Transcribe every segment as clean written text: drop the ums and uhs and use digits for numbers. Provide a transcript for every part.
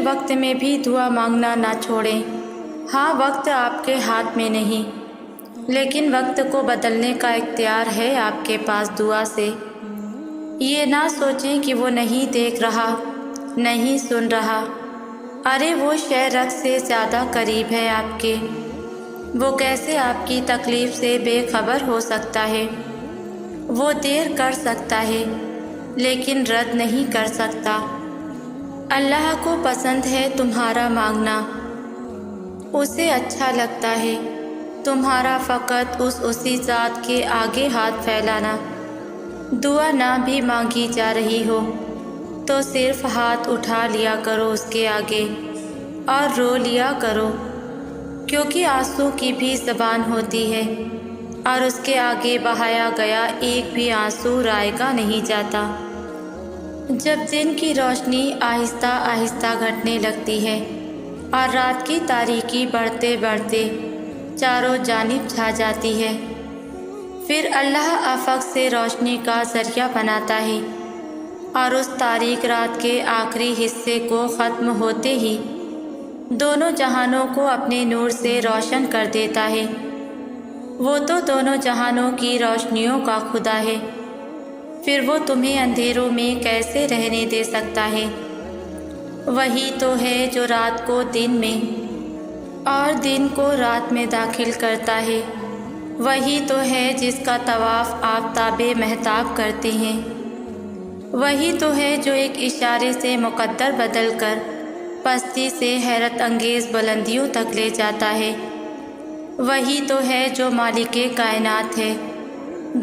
وقت میں بھی دعا مانگنا نہ چھوڑیں۔ ہاں، وقت آپ کے ہاتھ میں نہیں، لیکن وقت کو بدلنے کا اختیار ہے آپ کے پاس دعا سے۔ یہ نہ سوچیں کہ وہ نہیں دیکھ رہا، نہیں سن رہا۔ ارے وہ شے رگ سے زیادہ قریب ہے آپ کے۔ وہ کیسے آپ کی تکلیف سے بے خبر ہو سکتا ہے؟ وہ دیر کر سکتا ہے لیکن رد نہیں کر سکتا۔ اللہ کو پسند ہے تمہارا مانگنا، اسے اچھا لگتا ہے تمہارا فقط اسی ذات کے آگے ہاتھ پھیلانا۔ دعا نہ بھی مانگی جا رہی ہو تو صرف ہاتھ اٹھا لیا کرو اس کے آگے اور رو لیا کرو، کیونکہ آنسو کی بھی زبان ہوتی ہے اور اس کے آگے بہایا گیا ایک بھی آنسو رائگاں نہیں جاتا۔ جب دن کی روشنی آہستہ آہستہ گھٹنے لگتی ہے اور رات کی تاریکی بڑھتے بڑھتے چاروں جانب چھا جاتی ہے، پھر اللہ افق سے روشنی کا ذریعہ بناتا ہے اور اس تاریک رات کے آخری حصے کو ختم ہوتے ہی دونوں جہانوں کو اپنے نور سے روشن کر دیتا ہے۔ وہ تو دونوں جہانوں کی روشنیوں کا خدا ہے، پھر وہ تمہیں اندھیروں میں کیسے رہنے دے سکتا ہے؟ وہی تو ہے جو رات کو دن میں اور دن کو رات میں داخل کرتا ہے۔ وہی تو ہے جس کا طواف آفتاب مہتاب کرتے ہیں۔ وہی تو ہے جو ایک اشارے سے مقدر بدل کر پستی سے حیرت انگیز بلندیوں تک لے جاتا ہے۔ وہی تو ہے جو مالک کائنات ہے،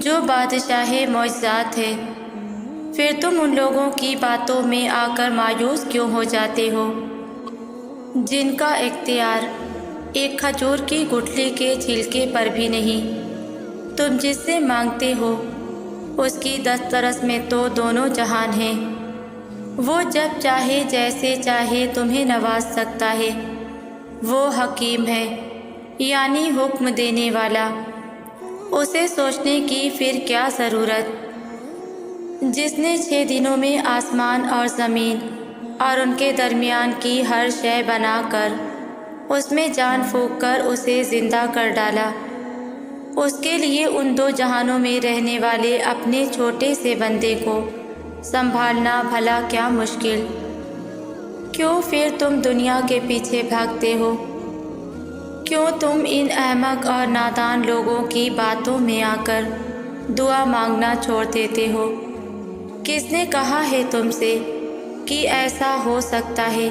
جو بادشاہ معجزات ہے۔ پھر تم ان لوگوں کی باتوں میں آ کر مایوس کیوں ہو جاتے ہو جن کا اختیار ایک کھجور کی گٹھلی کے چھلکے پر بھی نہیں؟ تم جس سے مانگتے ہو اس کی دسترس میں تو دونوں جہان ہیں۔ وہ جب چاہے جیسے چاہے تمہیں نواز سکتا ہے۔ وہ حکیم ہے، یعنی حکم دینے والا۔ اسے سوچنے کی پھر کیا ضرورت، جس نے 6 دنوں میں آسمان اور زمین اور ان کے درمیان کی ہر شے بنا کر اس میں جان پھونک کر اسے زندہ کر ڈالا۔ اس کے لیے ان 2 جہانوں میں رہنے والے اپنے چھوٹے سے بندے کو سنبھالنا بھلا کیا مشکل؟ کیوں پھر تم دنیا کے پیچھے بھاگتے ہو؟ کیوں تم ان احمق اور نادان لوگوں کی باتوں میں آ کر دعا مانگنا چھوڑ دیتے ہو؟ کس نے کہا ہے تم سے کہ ایسا ہو سکتا ہے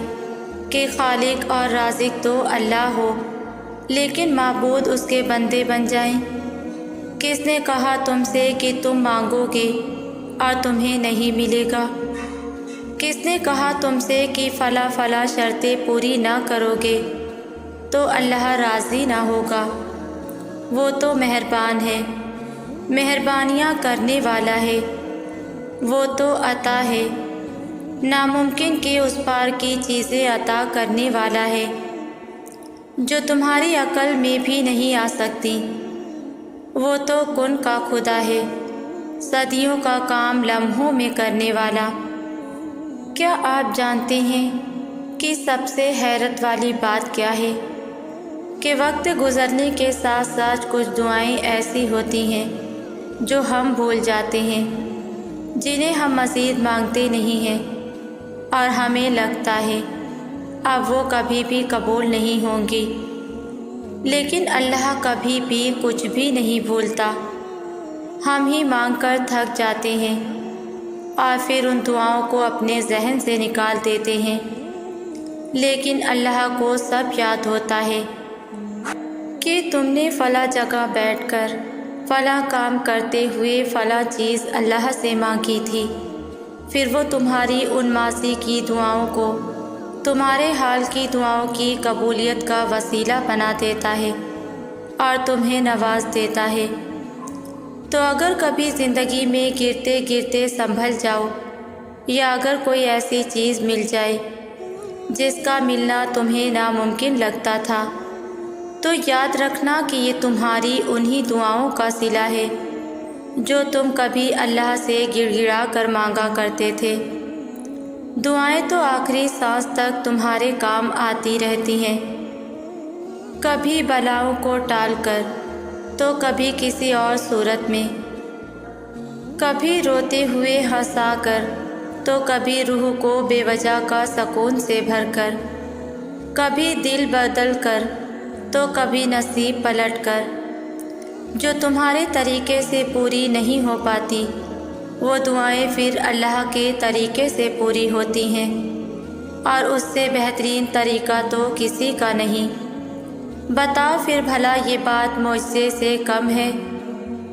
کہ خالق اور رازق تو اللہ ہو لیکن معبود اس کے بندے بن جائیں؟ کس نے کہا تم سے کہ تم مانگو گے اور تمہیں نہیں ملے گا؟ کس نے کہا تم سے کہ فلاں فلاں شرطیں پوری نہ کرو گے تو اللہ راضی نہ ہوگا؟ وہ تو مہربان ہے، مہربانیاں کرنے والا ہے۔ وہ تو عطا ہے، ناممکن کے اس پار کی چیزیں عطا کرنے والا ہے جو تمہاری عقل میں بھی نہیں آ سکتی۔ وہ تو کن کا خدا ہے، صدیوں کا کام لمحوں میں کرنے والا۔ کیا آپ جانتے ہیں کہ سب سے حیرت والی بات کیا ہے؟ کہ وقت گزرنے کے ساتھ ساتھ کچھ دعائیں ایسی ہوتی ہیں جو ہم بھول جاتے ہیں، جنہیں ہم مزید مانگتے نہیں ہیں، اور ہمیں لگتا ہے اب وہ کبھی بھی قبول نہیں ہوں گی۔ لیکن اللہ کبھی بھی کچھ بھی نہیں بھولتا۔ ہم ہی مانگ کر تھک جاتے ہیں اور پھر ان دعاؤں کو اپنے ذہن سے نکال دیتے ہیں، لیکن اللہ کو سب یاد ہوتا ہے کہ تم نے فلاں جگہ بیٹھ کر فلاں کام کرتے ہوئے فلاں چیز اللہ سے مانگی تھی۔ پھر وہ تمہاری ان ماضی کی دعاؤں کو تمہارے حال کی دعاؤں کی قبولیت کا وسیلہ بنا دیتا ہے اور تمہیں نواز دیتا ہے۔ تو اگر کبھی زندگی میں گرتے گرتے سنبھل جاؤ، یا اگر کوئی ایسی چیز مل جائے جس کا ملنا تمہیں ناممکن لگتا تھا، تو یاد رکھنا کہ یہ تمہاری انہی دعاؤں کا صلہ ہے جو تم کبھی اللہ سے گڑ گڑا کر مانگا کرتے تھے۔ دعائیں تو آخری سانس تک تمہارے کام آتی رہتی ہیں، کبھی بلاؤں کو ٹال کر تو کبھی کسی اور صورت میں، کبھی روتے ہوئے ہنسا کر تو کبھی روح کو بے وجہ کا سکون سے بھر کر، کبھی دل بدل کر تو کبھی نصیب پلٹ کر۔ جو تمہارے طریقے سے پوری نہیں ہو پاتی وہ دعائیں پھر اللہ کے طریقے سے پوری ہوتی ہیں، اور اس سے بہترین طریقہ تو کسی کا نہیں۔ بتاؤ پھر بھلا یہ بات معجزے سے کم ہے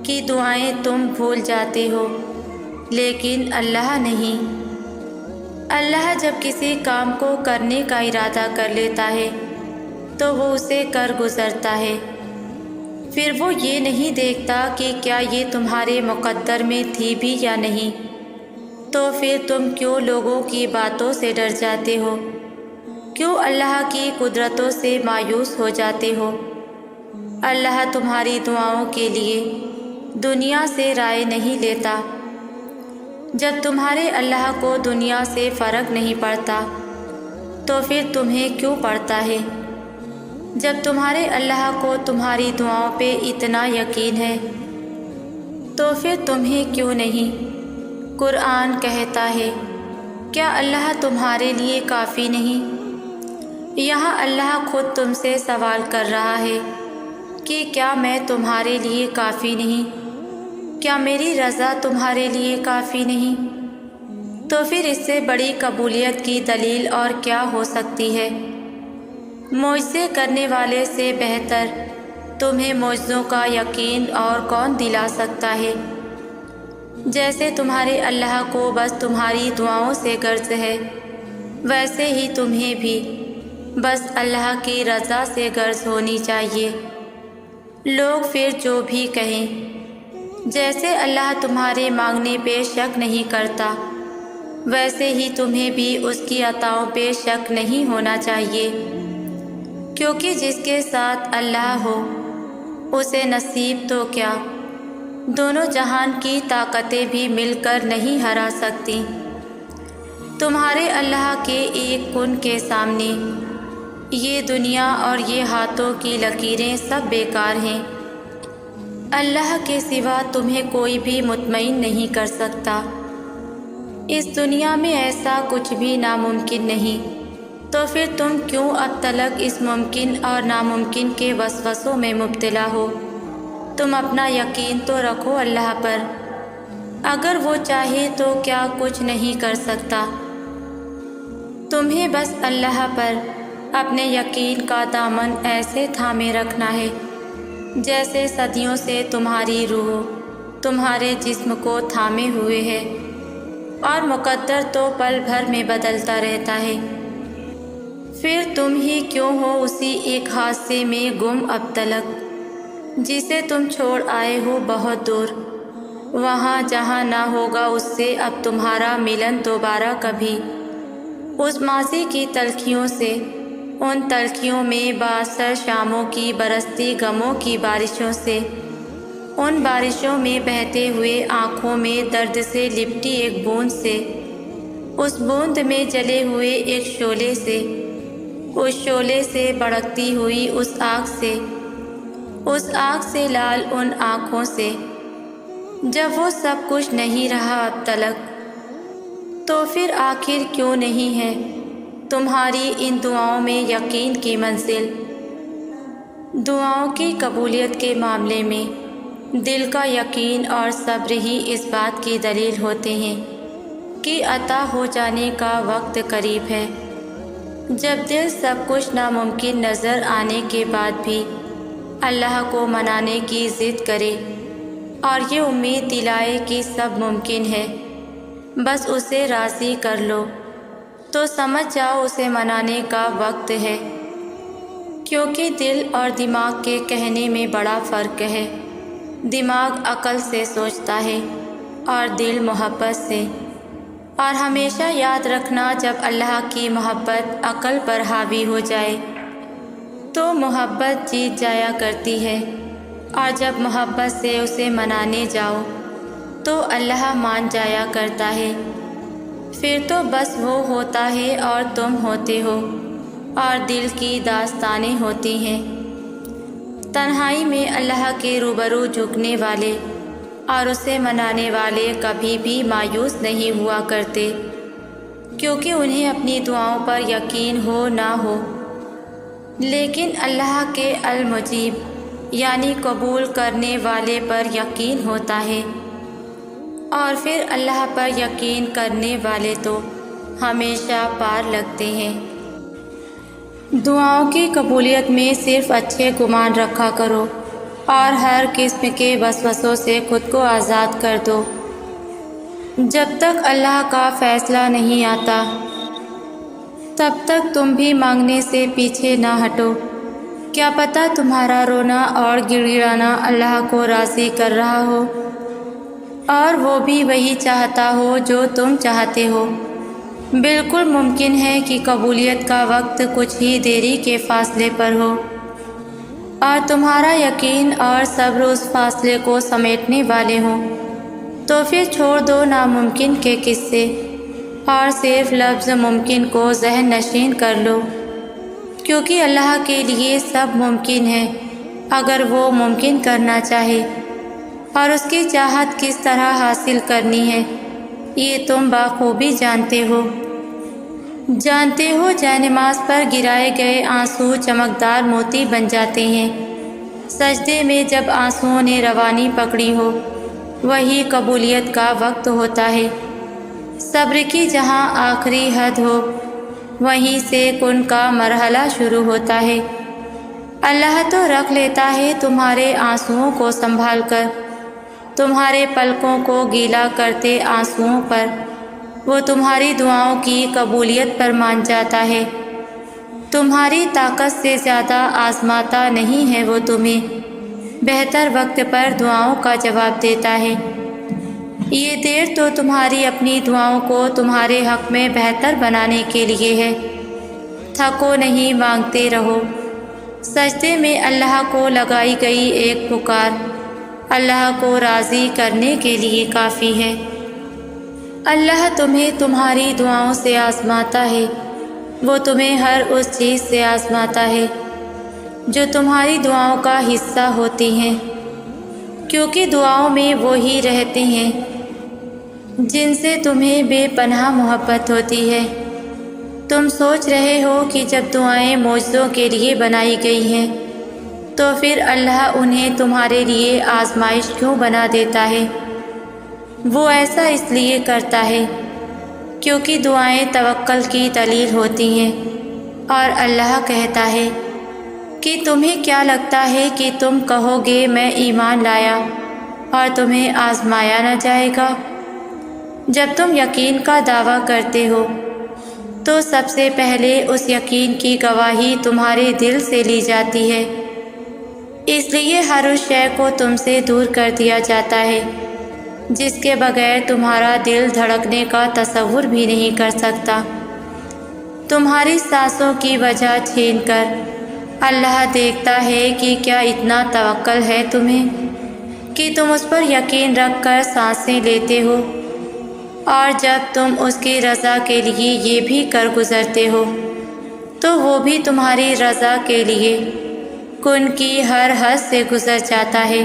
کہ دعائیں تم بھول جاتے ہو لیکن اللہ نہیں۔ اللہ جب کسی کام کو کرنے کا ارادہ کر لیتا ہے تو وہ اسے کر گزرتا ہے، پھر وہ یہ نہیں دیکھتا کہ کیا یہ تمہارے مقدر میں تھی بھی یا نہیں۔ تو پھر تم کیوں لوگوں کی باتوں سے ڈر جاتے ہو؟ کیوں اللہ کی قدرتوں سے مایوس ہو جاتے ہو؟ اللہ تمہاری دعاؤں کے لیے دنیا سے رائے نہیں لیتا۔ جب تمہارے اللہ کو دنیا سے فرق نہیں پڑتا تو پھر تمہیں کیوں پڑتا ہے؟ جب تمہارے اللہ کو تمہاری دعاؤں پہ اتنا یقین ہے تو پھر تمہیں کیوں نہیں؟ قرآن کہتا ہے، کیا اللہ تمہارے لیے کافی نہیں؟ یہاں اللہ خود تم سے سوال کر رہا ہے کہ کیا میں تمہارے لیے کافی نہیں؟ کیا میری رضا تمہارے لیے کافی نہیں؟ تو پھر اس سے بڑی قبولیت کی دلیل اور کیا ہو سکتی ہے؟ معجزے کرنے والے سے بہتر تمہیں معجزوں کا یقین اور کون دلا سکتا ہے؟ جیسے تمہارے اللہ کو بس تمہاری دعاؤں سے غرض ہے، ویسے ہی تمہیں بھی بس اللہ کی رضا سے غرض ہونی چاہیے۔ لوگ پھر جو بھی کہیں، جیسے اللہ تمہارے مانگنے پہ شک نہیں کرتا ویسے ہی تمہیں بھی اس کی عطاؤں پہ شک نہیں ہونا چاہیے، کیونکہ جس کے ساتھ اللہ ہو اسے نصیب تو کیا دونوں جہان کی طاقتیں بھی مل کر نہیں ہرا سکتی۔ تمہارے اللہ کے ایک کن کے سامنے یہ دنیا اور یہ ہاتھوں کی لکیریں سب بیکار ہیں۔ اللہ کے سوا تمہیں کوئی بھی مطمئن نہیں کر سکتا۔ اس دنیا میں ایسا کچھ بھی ناممکن نہیں، تو پھر تم کیوں اب تلک اس ممکن اور ناممکن کے وسوسوں میں مبتلا ہو؟ تم اپنا یقین تو رکھو اللہ پر، اگر وہ چاہے تو کیا کچھ نہیں کر سکتا۔ تمہیں بس اللہ پر اپنے یقین کا دامن ایسے تھامے رکھنا ہے جیسے صدیوں سے تمہاری روح تمہارے جسم کو تھامے ہوئے ہے، اور مقدر تو پل بھر میں بدلتا رہتا ہے۔ پھر تم ہی کیوں ہو اسی ایک حادثے میں گم اب تلک، جسے تم چھوڑ آئے ہو بہت دور، وہاں جہاں نہ ہوگا اس سے اب تمہارا ملن دوبارہ کبھی۔ اس ماضی کی تلخیوں سے، ان تلخیوں میں بااثر شاموں کی برستی غموں کی بارشوں سے، ان بارشوں میں بہتے ہوئے آنکھوں میں درد سے لپٹی ایک بوند سے، اس بوند میں جلے ہوئے ایک شعلے سے، اس شعلے سے بھڑکتی ہوئی اس آگ سے، اس آگ سے لال ان آنکھوں سے۔ جب وہ سب کچھ نہیں رہا اب تلک، تو پھر آخر کیوں نہیں ہے تمہاری ان دعاؤں میں یقین کی منزل؟ دعاؤں کی قبولیت کے معاملے میں دل کا یقین اور صبر ہی اس بات کی دلیل ہوتے ہیں کہ عطا ہو جانے کا وقت قریب ہے۔ جب دل سب کچھ ناممکن نظر آنے کے بعد بھی اللہ کو منانے کی ضد کرے اور یہ امید دلائے کہ سب ممکن ہے، بس اسے راضی کر لو، تو سمجھ جاؤ اسے منانے کا وقت ہے۔ کیونکہ دل اور دماغ کے کہنے میں بڑا فرق ہے۔ دماغ عقل سے سوچتا ہے اور دل محبت سے، اور ہمیشہ یاد رکھنا جب اللہ کی محبت عقل پر حاوی ہو جائے تو محبت جیت جایا کرتی ہے، اور جب محبت سے اسے منانے جاؤ تو اللہ مان جایا کرتا ہے۔ پھر تو بس وہ ہوتا ہے اور تم ہوتے ہو، اور دل کی داستانیں ہوتی ہیں۔ تنہائی میں اللہ کے روبرو جھکنے والے اور اسے منانے والے کبھی بھی مایوس نہیں ہوا کرتے، کیونکہ انہیں اپنی دعاؤں پر یقین ہو نہ ہو، لیکن اللہ کے المجیب یعنی قبول کرنے والے پر یقین ہوتا ہے، اور پھر اللہ پر یقین کرنے والے تو ہمیشہ پار لگتے ہیں۔ دعاؤں کی قبولیت میں صرف اچھے گمان رکھا کرو اور ہر قسم کے وسوسوں سے خود کو آزاد کر دو۔ جب تک اللہ کا فیصلہ نہیں آتا تب تک تم بھی مانگنے سے پیچھے نہ ہٹو۔ کیا پتہ تمہارا رونا اور گڑ گڑانا اللہ کو راضی کر رہا ہو، اور وہ بھی وہی چاہتا ہو جو تم چاہتے ہو۔ بالکل ممکن ہے کہ قبولیت کا وقت کچھ ہی دیری کے فاصلے پر ہو، اور تمہارا یقین اور صبر اس فاصلے کو سمیٹنے والے ہوں۔ تو پھر چھوڑ دو ناممکن کے قصے اور صرف لفظ ممکن کو ذہن نشین کر لو، کیونکہ اللہ کے لیے سب ممکن ہے اگر وہ ممکن کرنا چاہے، اور اس کی چاہت کس طرح حاصل کرنی ہے یہ تم بخوبی جانتے ہو۔ جے نماز پر گرائے گئے آنسو چمکدار موتی بن جاتے ہیں۔ سجدے میں جب آنسوؤں نے روانی پکڑی ہو وہی قبولیت کا وقت ہوتا ہے۔ صبر کی جہاں آخری حد ہو وہیں سے کن کا مرحلہ شروع ہوتا ہے۔ اللہ تو رکھ لیتا ہے تمہارے آنسوؤں کو سنبھال کر، تمہارے پلکوں کو گیلا کرتے آنسوؤں پر وہ تمہاری دعاؤں کی قبولیت پر مان جاتا ہے۔ تمہاری طاقت سے زیادہ آزماتا نہیں ہے وہ تمہیں، بہتر وقت پر دعاؤں کا جواب دیتا ہے۔ یہ دیر تو تمہاری اپنی دعاؤں کو تمہارے حق میں بہتر بنانے کے لیے ہے۔ تھکو نہیں، مانگتے رہو۔ سجدے میں اللہ کو لگائی گئی ایک پکار اللہ کو راضی کرنے کے لیے کافی ہے۔ اللہ تمہیں تمہاری دعاؤں سے آزماتا ہے، وہ تمہیں ہر اس چیز سے آزماتا ہے جو تمہاری دعاؤں کا حصہ ہوتی ہیں، کیونکہ دعاؤں میں وہی رہتے ہیں جن سے تمہیں بے پناہ محبت ہوتی ہے۔ تم سوچ رہے ہو کہ جب دعائیں معجزوں کے لیے بنائی گئی ہیں تو پھر اللہ انہیں تمہارے لیے آزمائش کیوں بنا دیتا ہے؟ وہ ایسا اس لیے کرتا ہے کیونکہ دعائیں توکل کی دلیل ہوتی ہیں، اور اللہ کہتا ہے کہ تمہیں کیا لگتا ہے کہ تم کہو گے میں ایمان لایا اور تمہیں آزمایا نہ جائے گا؟ جب تم یقین کا دعویٰ کرتے ہو تو سب سے پہلے اس یقین کی گواہی تمہارے دل سے لی جاتی ہے، اس لیے ہر اس شے کو تم سے دور کر دیا جاتا ہے جس کے بغیر تمہارا دل دھڑکنے کا تصور بھی نہیں کر سکتا۔ تمہاری سانسوں کی وجہ چھین کر اللہ دیکھتا ہے کہ کیا اتنا توکل ہے تمہیں کہ تم اس پر یقین رکھ کر سانسیں لیتے ہو، اور جب تم اس کی رضا کے لیے یہ بھی کر گزرتے ہو تو وہ بھی تمہاری رضا کے لیے کن کی ہر حد سے گزر جاتا ہے۔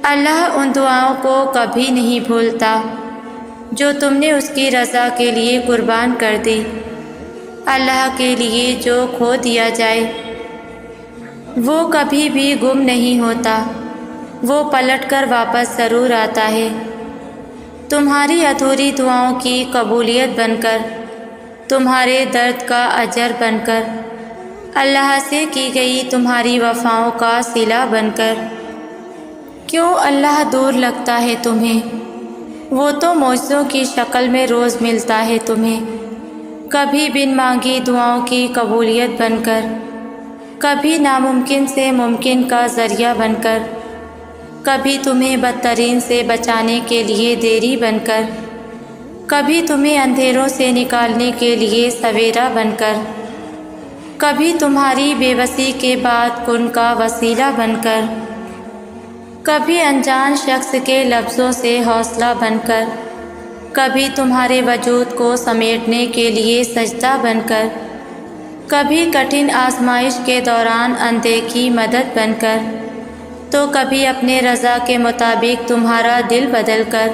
اللہ ان دعاؤں کو کبھی نہیں بھولتا جو تم نے اس کی رضا کے لیے قربان کر دی۔ اللہ کے لیے جو کھو دیا جائے وہ کبھی بھی گم نہیں ہوتا، وہ پلٹ کر واپس ضرور آتا ہے۔ تمہاری ادھوری دعاؤں کی قبولیت بن کر، تمہارے درد کا اجر بن کر، اللہ سے کی گئی تمہاری وفاؤں کا صلہ بن کر۔ کیوں اللہ دور لگتا ہے تمہیں؟ وہ تو معجزوں کی شکل میں روز ملتا ہے تمہیں، کبھی بن مانگی دعاؤں کی قبولیت بن کر، کبھی ناممکن سے ممکن کا ذریعہ بن کر، کبھی تمہیں بدترین سے بچانے کے لیے دیری بن کر، کبھی تمہیں اندھیروں سے نکالنے کے لیے سویرا بن کر، کبھی تمہاری بے بسی کے بعد کن کا وسیلہ بن کر، کبھی انجان شخص کے لفظوں سے حوصلہ بن کر، کبھی تمہارے وجود کو سمیٹنے کے لیے سجدہ بن کر، کبھی کٹھن آزمائش کے دوران اندھے کی مدد بن کر، تو کبھی اپنے رضا کے مطابق تمہارا دل بدل کر،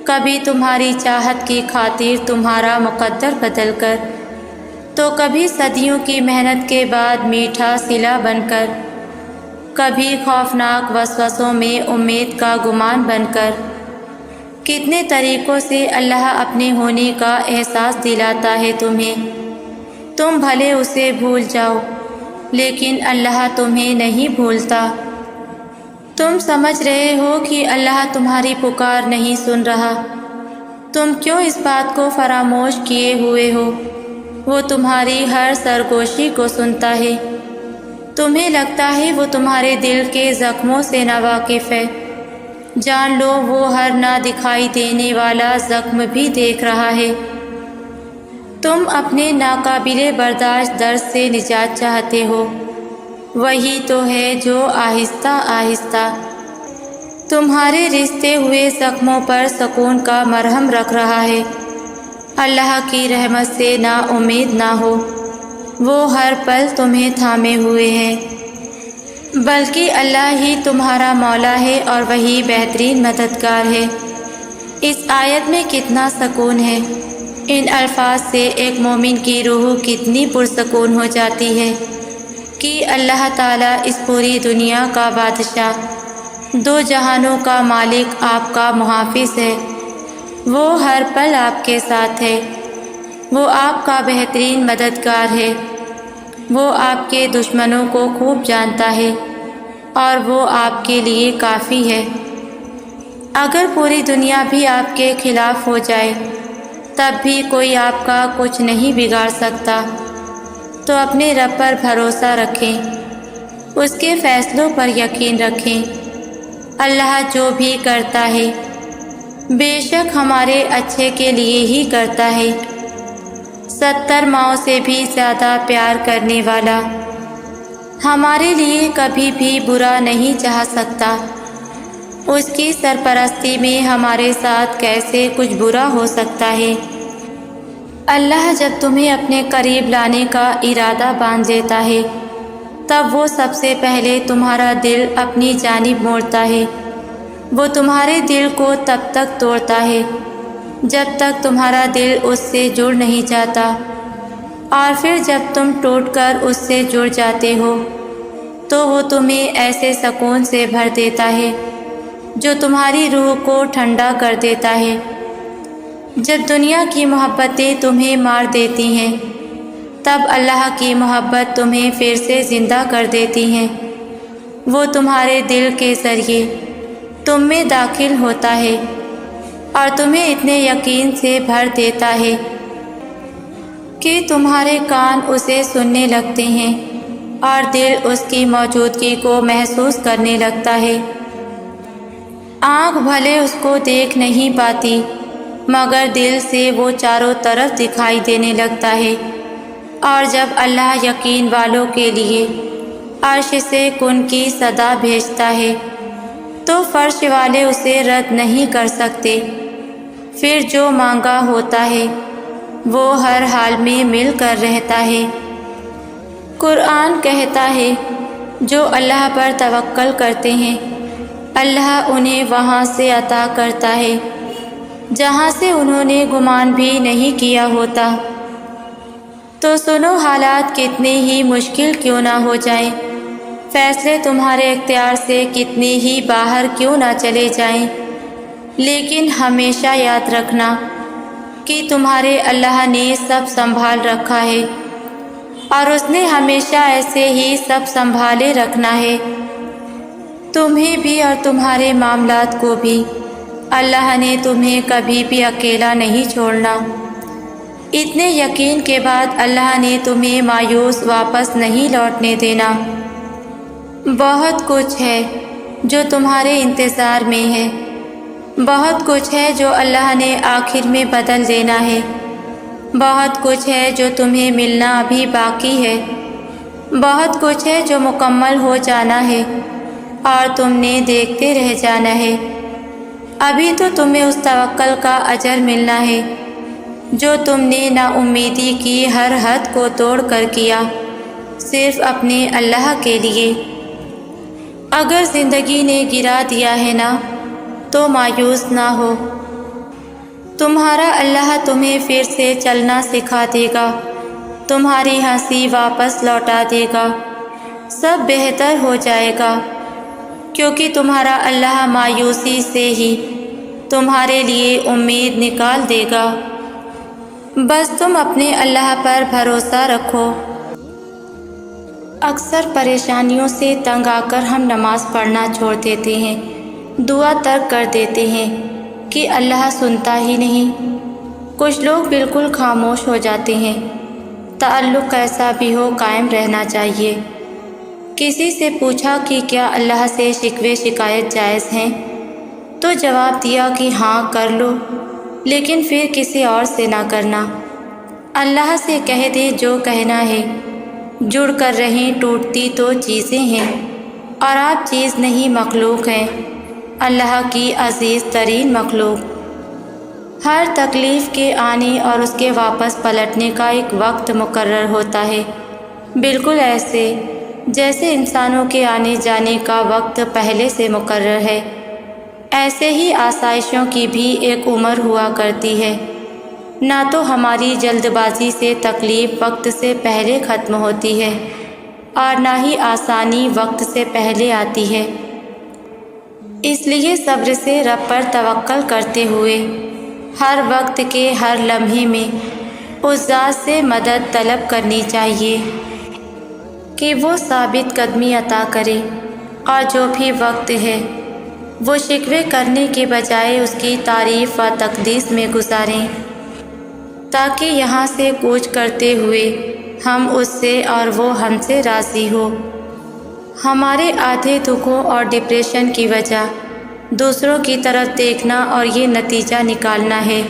کبھی تمہاری چاہت کی خاطر تمہارا مقدر بدل کر، تو کبھی صدیوں کی محنت کے بعد میٹھا صلہ بن کر، کبھی خوفناک وسوسوں میں امید کا گمان بن کر۔ کتنے طریقوں سے اللہ اپنے ہونے کا احساس دلاتا ہے تمہیں۔ تم بھلے اسے بھول جاؤ، لیکن اللہ تمہیں نہیں بھولتا۔ تم سمجھ رہے ہو کہ اللہ تمہاری پکار نہیں سن رہا، تم کیوں اس بات کو فراموش کیے ہوئے ہو؟ وہ تمہاری ہر سرگوشی کو سنتا ہے۔ تمہیں لگتا ہے وہ تمہارے دل کے زخموں سے ناواقف ہے، جان لو وہ ہر نہ دکھائی دینے والا زخم بھی دیکھ رہا ہے۔ تم اپنے ناقابل برداشت درد سے نجات چاہتے ہو، وہی تو ہے جو آہستہ آہستہ تمہارے رشتے ہوئے زخموں پر سکون کا مرہم رکھ رہا ہے۔ اللہ کی رحمت سے نا امید نہ ہو، وہ ہر پل تمہیں تھامے ہوئے ہے، بلکہ اللہ ہی تمہارا مولا ہے اور وہی بہترین مددگار ہے۔ اس آیت میں کتنا سکون ہے۔ ان الفاظ سے ایک مومن کی روح کتنی پرسکون ہو جاتی ہے کہ اللہ تعالیٰ اس پوری دنیا کا بادشاہ، دو جہانوں کا مالک آپ کا محافظ ہے۔ وہ ہر پل آپ کے ساتھ ہے، وہ آپ کا بہترین مددگار ہے، وہ آپ کے دشمنوں کو خوب جانتا ہے اور وہ آپ کے لیے کافی ہے۔ اگر پوری دنیا بھی آپ کے خلاف ہو جائے تب بھی کوئی آپ کا کچھ نہیں بگاڑ سکتا۔ تو اپنے رب پر بھروسہ رکھیں، اس کے فیصلوں پر یقین رکھیں۔ اللہ جو بھی کرتا ہے بے شک ہمارے اچھے کے لیے ہی کرتا ہے۔ 70 ماؤں سے بھی زیادہ پیار کرنے والا ہمارے لیے کبھی بھی برا نہیں چاہ سکتا۔ اس کی سرپرستی میں ہمارے ساتھ کیسے کچھ برا ہو سکتا ہے؟ اللہ جب تمہیں اپنے قریب لانے کا ارادہ باندھ لیتا ہے تب وہ سب سے پہلے تمہارا دل اپنی جانب موڑتا ہے۔ وہ تمہارے دل کو تب تک توڑتا ہے جب تک تمہارا دل اس سے جڑ نہیں جاتا، اور پھر جب تم ٹوٹ کر اس سے جڑ جاتے ہو تو وہ تمہیں ایسے سکون سے بھر دیتا ہے جو تمہاری روح کو ٹھنڈا کر دیتا ہے۔ جب دنیا کی محبتیں تمہیں مار دیتی ہیں تب اللہ کی محبت تمہیں پھر سے زندہ کر دیتی ہیں۔ وہ تمہارے دل کے ذریعے تم میں داخل ہوتا ہے اور تمہیں اتنے یقین سے بھر دیتا ہے کہ تمہارے کان اسے سننے لگتے ہیں اور دل اس کی موجودگی کو محسوس کرنے لگتا ہے۔ آنکھ بھلے اس کو دیکھ نہیں پاتی مگر دل سے وہ چاروں طرف دکھائی دینے لگتا ہے۔ اور جب اللہ یقین والوں کے لیے عرش سے کن کی صدا بھیجتا ہے تو فرش والے اسے رد نہیں کر سکتے۔ پھر جو مانگا ہوتا ہے وہ ہر حال میں مل کر رہتا ہے۔ قرآن کہتا ہے جو اللہ پر توکل کرتے ہیں اللہ انہیں وہاں سے عطا کرتا ہے جہاں سے انہوں نے گمان بھی نہیں کیا ہوتا۔ تو سنو، حالات کتنے ہی مشکل کیوں نہ ہو جائیں، فیصلے تمہارے اختیار سے کتنے ہی باہر کیوں نہ چلے جائیں، لیکن ہمیشہ یاد رکھنا کہ تمہارے اللہ نے سب سنبھال رکھا ہے اور اس نے ہمیشہ ایسے ہی سب سنبھالے رکھنا ہے، تمہیں بھی اور تمہارے معاملات کو بھی۔ اللہ نے تمہیں کبھی بھی اکیلا نہیں چھوڑنا۔ اتنے یقین کے بعد اللہ نے تمہیں مایوس واپس نہیں لوٹنے دینا۔ بہت کچھ ہے جو تمہارے انتظار میں ہے، بہت کچھ ہے جو اللہ نے آخر میں بدل دینا ہے، بہت کچھ ہے جو تمہیں ملنا ابھی باقی ہے، بہت کچھ ہے جو مکمل ہو جانا ہے اور تم نے دیکھتے رہ جانا ہے۔ ابھی تو تمہیں اس توکل کا اجر ملنا ہے جو تم نے نا امیدی کی ہر حد کو توڑ کر کیا، صرف اپنے اللہ کے لیے۔ اگر زندگی نے گرا دیا ہے نا تو مایوس نہ ہو، تمہارا اللہ تمہیں پھر سے چلنا سکھا دے گا، تمہاری ہنسی واپس لوٹا دے گا، سب بہتر ہو جائے گا، کیونکہ تمہارا اللہ مایوسی سے ہی تمہارے لیے امید نکال دے گا۔ بس تم اپنے اللہ پر بھروسہ رکھو۔ اکثر پریشانیوں سے تنگ آ کر ہم نماز پڑھنا چھوڑ دیتے ہیں، دعا ترک کر دیتے ہیں کہ اللہ سنتا ہی نہیں۔ کچھ لوگ بالکل خاموش ہو جاتے ہیں۔ تعلق کیسا بھی ہو قائم رہنا چاہیے۔ کسی سے پوچھا کہ کیا اللہ سے شکوے شکایت جائز ہیں؟ تو جواب دیا کہ ہاں کر لو، لیکن پھر کسی اور سے نہ کرنا۔ اللہ سے کہہ دے جو کہنا ہے، جڑ کر رہیں ٹوٹتی تو چیزیں ہیں، اور آپ چیز نہیں مخلوق ہیں، اللہ کی عزیز ترین مخلوق۔ ہر تکلیف کے آنے اور اس کے واپس پلٹنے کا ایک وقت مقرر ہوتا ہے، بالکل ایسے جیسے انسانوں کے آنے جانے کا وقت پہلے سے مقرر ہے، ایسے ہی آسائشوں کی بھی ایک عمر ہوا کرتی ہے۔ نہ تو ہماری جلد بازی سے تکلیف وقت سے پہلے ختم ہوتی ہے اور نہ ہی آسانی وقت سے پہلے آتی ہے۔ اس لیے صبر سے رب پر توکل کرتے ہوئے ہر وقت کے ہر لمحے میں اس ذات سے مدد طلب کرنی چاہیے کہ وہ ثابت قدمی عطا کرے، اور جو بھی وقت ہے وہ شکوے کرنے کے بجائے اس کی تعریف و تقدیس میں گزاریں، تاکہ یہاں سے کوچ کرتے ہوئے ہم اس سے اور وہ ہم سے راضی ہو۔ ہمارے آدھے دکھوں اور ڈپریشن کی وجہ دوسروں کی طرف دیکھنا اور یہ نتیجہ نکالنا ہے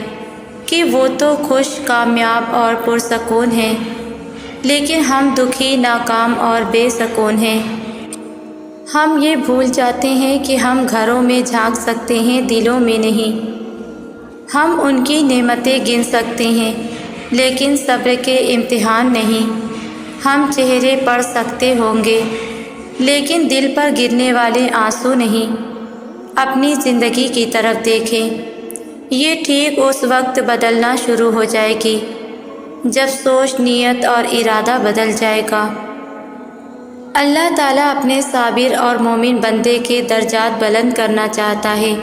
کہ وہ تو خوش، کامیاب اور پرسکون ہیں، لیکن ہم دکھی، ناکام اور بے سکون ہیں۔ ہم یہ بھول جاتے ہیں کہ ہم گھروں میں جھانک سکتے ہیں، دلوں میں نہیں۔ ہم ان کی نعمتیں گن سکتے ہیں، لیکن صبر کے امتحان نہیں۔ ہم چہرے پڑھ سکتے ہوں گے، لیکن دل پر گرنے والے آنسو نہیں۔ اپنی زندگی کی طرف دیکھیں، یہ ٹھیک اس وقت بدلنا شروع ہو جائے گی جب سوچ، نیت اور ارادہ بدل جائے گا۔ اللہ تعالیٰ اپنے صابر اور مومن بندے کے درجات بلند کرنا چاہتا ہے،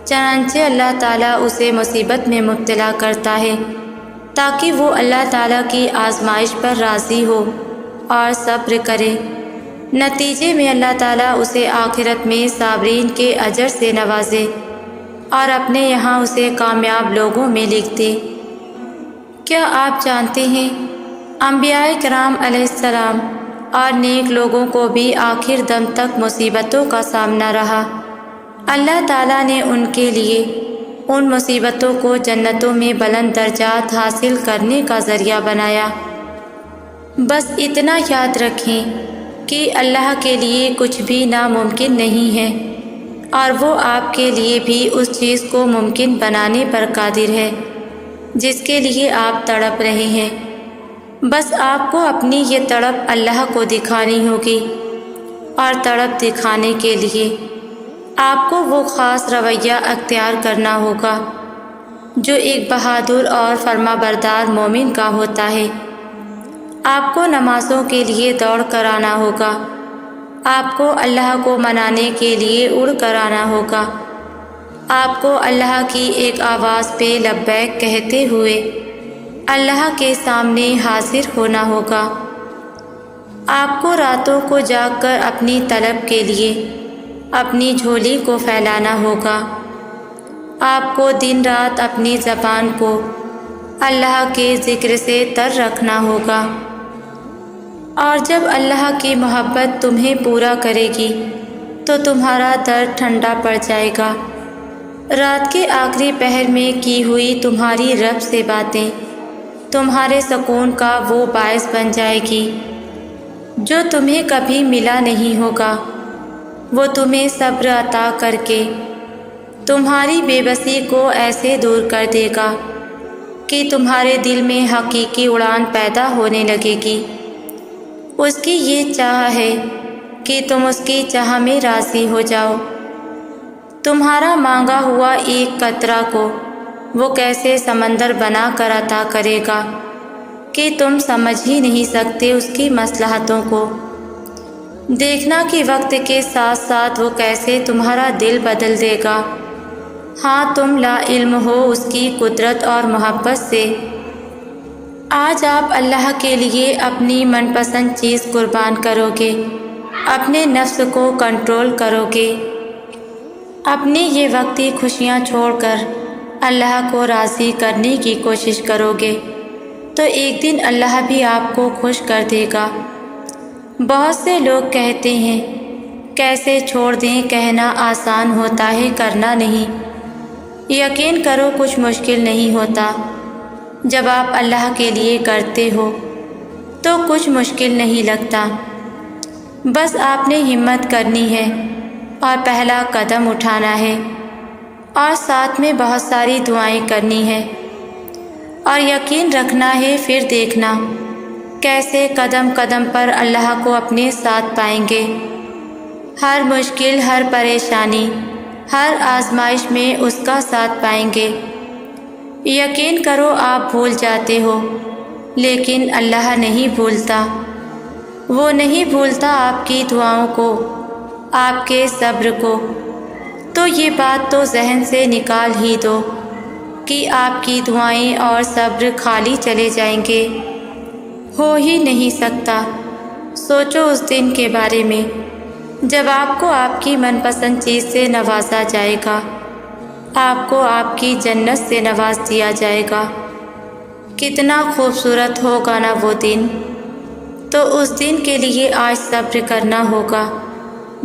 چنانچہ اللہ تعالیٰ اسے مصیبت میں مبتلا کرتا ہے تاکہ وہ اللہ تعالیٰ کی آزمائش پر راضی ہو اور صبر کرے۔ نتیجے میں اللہ تعالیٰ اسے آخرت میں صابرین کے اجر سے نوازے اور اپنے یہاں اسے کامیاب لوگوں میں لکھ دے۔ کیا آپ جانتے ہیں انبیاء کرام علیہ السلام اور نیک لوگوں کو بھی آخر دم تک مصیبتوں کا سامنا رہا۔ اللہ تعالیٰ نے ان کے لیے ان مصیبتوں کو جنتوں میں بلند درجات حاصل کرنے کا ذریعہ بنایا۔ بس اتنا یاد رکھیں کہ اللہ کے لیے کچھ بھی ناممکن نہیں ہے، اور وہ آپ کے لیے بھی اس چیز کو ممکن بنانے پر قادر ہے جس کے لیے آپ تڑپ رہے ہیں۔ بس آپ کو اپنی یہ تڑپ اللہ کو دکھانی ہوگی، اور تڑپ دکھانے کے لیے آپ کو وہ خاص رویہ اختیار کرنا ہوگا جو ایک بہادر اور فرما بردار مومن کا ہوتا ہے۔ آپ کو نمازوں کے لیے دوڑ کر آنا ہوگا، آپ کو اللہ کو منانے کے لیے اڑ کر آنا ہوگا، آپ کو اللہ کی ایک آواز پہ لبیک کہتے ہوئے اللہ کے سامنے حاضر ہونا ہوگا۔ آپ کو راتوں کو جاگ کر اپنی طلب کے لیے اپنی جھولی کو پھیلانا ہوگا۔ آپ کو دن رات اپنی زبان کو اللہ کے ذکر سے تر رکھنا ہوگا، اور جب اللہ کی محبت تمہیں پورا کرے گی تو تمہارا درد ٹھنڈا پڑ جائے گا۔ رات کے آخری پہر میں کی ہوئی تمہاری رب سے باتیں تمہارے سکون کا وہ باعث بن جائے گی جو تمہیں کبھی ملا نہیں ہوگا۔ وہ تمہیں صبر عطا کر کے تمہاری بے بسی کو ایسے دور کر دے گا کہ تمہارے دل میں حقیقی اڑان پیدا ہونے لگے گی۔ اس کی یہ چاہ ہے کہ تم اس کی چاہ میں راضی ہو جاؤ۔ تمہارا مانگا ہوا ایک قطرہ کو وہ کیسے سمندر بنا کر عطا کرے گا کہ تم سمجھ ہی نہیں سکتے اس کی مصلحتوں کو۔ دیکھنا کہ وقت کے ساتھ ساتھ وہ کیسے تمہارا دل بدل دے گا۔ ہاں، تم لا علم ہو اس کی قدرت اور محبت سے۔ آج آپ اللہ کے لیے اپنی من پسند چیز قربان کرو گے، اپنے نفس کو کنٹرول کرو گے، اپنی یہ وقتی خوشیاں چھوڑ کر اللہ کو راضی کرنے کی کوشش کرو گے تو ایک دن اللہ بھی آپ کو خوش کر دے گا۔ بہت سے لوگ کہتے ہیں کیسے چھوڑ دیں، کہنا آسان ہوتا ہے، کرنا نہیں۔ یقین کرو کچھ مشکل نہیں ہوتا۔ جب آپ اللہ کے لیے کرتے ہو تو کچھ مشکل نہیں لگتا۔ بس آپ نے ہمت کرنی ہے اور پہلا قدم اٹھانا ہے، اور ساتھ میں بہت ساری دعائیں کرنی ہے، اور یقین رکھنا ہے، پھر دیکھنا کیسے قدم قدم پر اللہ کو اپنے ساتھ پائیں گے۔ ہر مشکل، ہر پریشانی، ہر آزمائش میں اس کا ساتھ پائیں گے۔ یقین کرو آپ بھول جاتے ہو، لیکن اللہ نہیں بھولتا۔ وہ نہیں بھولتا آپ کی دعاؤں کو، آپ کے صبر کو۔ تو یہ بات تو ذہن سے نکال ہی دو کہ آپ کی دعائیں اور صبر خالی چلے جائیں گے، ہو ہی نہیں سکتا۔ سوچو اس دن کے بارے میں جب آپ کو آپ کی من پسند چیز سے نوازا جائے گا، آپ کو آپ کی جنت سے نواز دیا جائے گا۔ کتنا خوبصورت ہوگا نا وہ دن۔ تو اس دن کے لیے آج صبر کرنا ہوگا،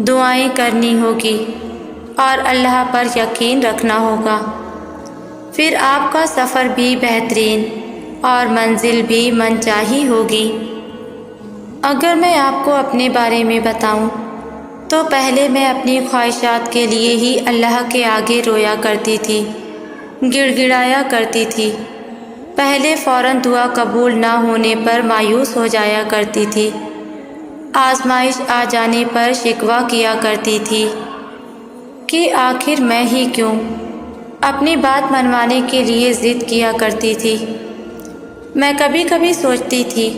دعائیں کرنی ہوگی، اور اللہ پر یقین رکھنا ہوگا۔ پھر آپ کا سفر بھی بہترین اور منزل بھی منچاہی ہوگی۔ اگر میں آپ کو اپنے بارے میں بتاؤں تو پہلے میں اپنی خواہشات کے لیے ہی اللہ کے آگے رویا کرتی تھی، گڑ گڑایا کرتی تھی۔ پہلے فوراً دعا قبول نہ ہونے پر مایوس ہو جایا کرتی تھی، آزمائش آ جانے پر شکوہ کیا کرتی تھی کہ آخر میں ہی کیوں، اپنی بات منوانے کے لیے ضد کیا کرتی تھی۔ میں کبھی کبھی سوچتی تھی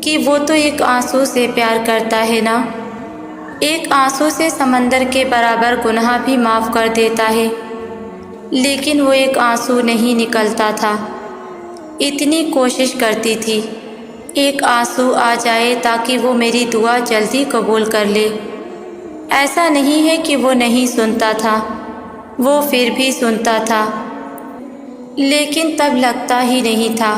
کہ وہ تو ایک آنسو سے پیار کرتا ہے نا، ایک آنسو سے سمندر کے برابر گناہ بھی معاف کر دیتا ہے، لیکن وہ ایک آنسو نہیں نکلتا تھا۔ اتنی کوشش کرتی تھی ایک آنسو آ جائے تاکہ وہ میری دعا جلدی قبول کر لے۔ ایسا نہیں ہے کہ وہ نہیں سنتا تھا، وہ پھر بھی سنتا تھا، لیکن تب لگتا ہی نہیں تھا،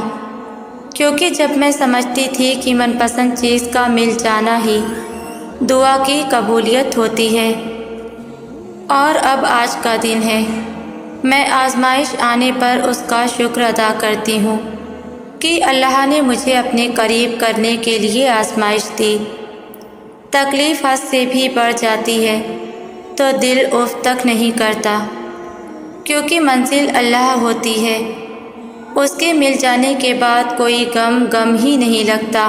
کیونکہ جب میں سمجھتی تھی کہ من پسند چیز کا مل جانا ہی دعا کی قبولیت ہوتی ہے۔ اور اب آج کا دن ہے، میں آزمائش آنے پر اس کا شکر ادا کرتی ہوں کہ اللہ نے مجھے اپنے قریب کرنے کے لیے آزمائش دی۔ تکلیف حد سے بھی بڑھ جاتی ہے تو دل اف تک نہیں کرتا، کیونکہ منزل اللہ ہوتی ہے۔ اس کے مل جانے کے بعد کوئی غم ہی نہیں لگتا۔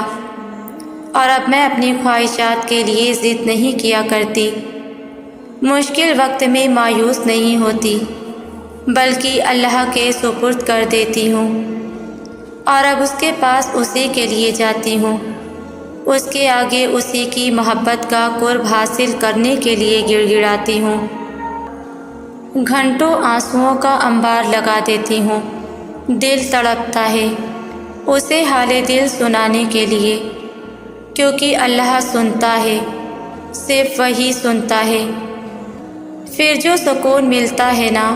اور اب میں اپنی خواہشات کے لیے ضد نہیں کیا کرتی، مشکل وقت میں مایوس نہیں ہوتی، بلکہ اللہ کے سپرد کر دیتی ہوں، اور اب اس کے پاس اسی کے لیے جاتی ہوں، اس کے آگے اسی کی محبت کا قرب حاصل کرنے کے لیے گڑ گڑاتی ہوں، گھنٹوں آنسوؤں کا انبار لگا دیتی ہوں۔ دل تڑپتا ہے اسے حال دل سنانے کے لیے، کیونکہ اللہ سنتا ہے، صرف وہی سنتا ہے۔ پھر جو سکون ملتا ہے نا،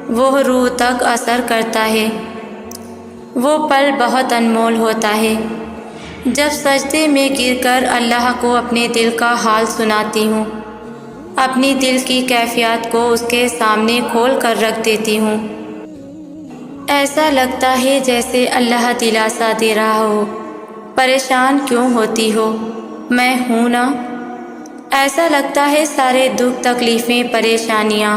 وہ روح تک اثر کرتا ہے۔ وہ پل بہت انمول ہوتا ہے جب سجدے میں گر کر اللہ کو اپنے دل کا حال سناتی ہوں، اپنی دل کی کیفیات کو اس کے سامنے کھول کر رکھ دیتی ہوں۔ ایسا لگتا ہے جیسے اللہ دلاسا دے رہا ہو، پریشان کیوں ہوتی ہو، میں ہوں نا۔ ایسا لگتا ہے سارے دکھ تکلیفیں پریشانیاں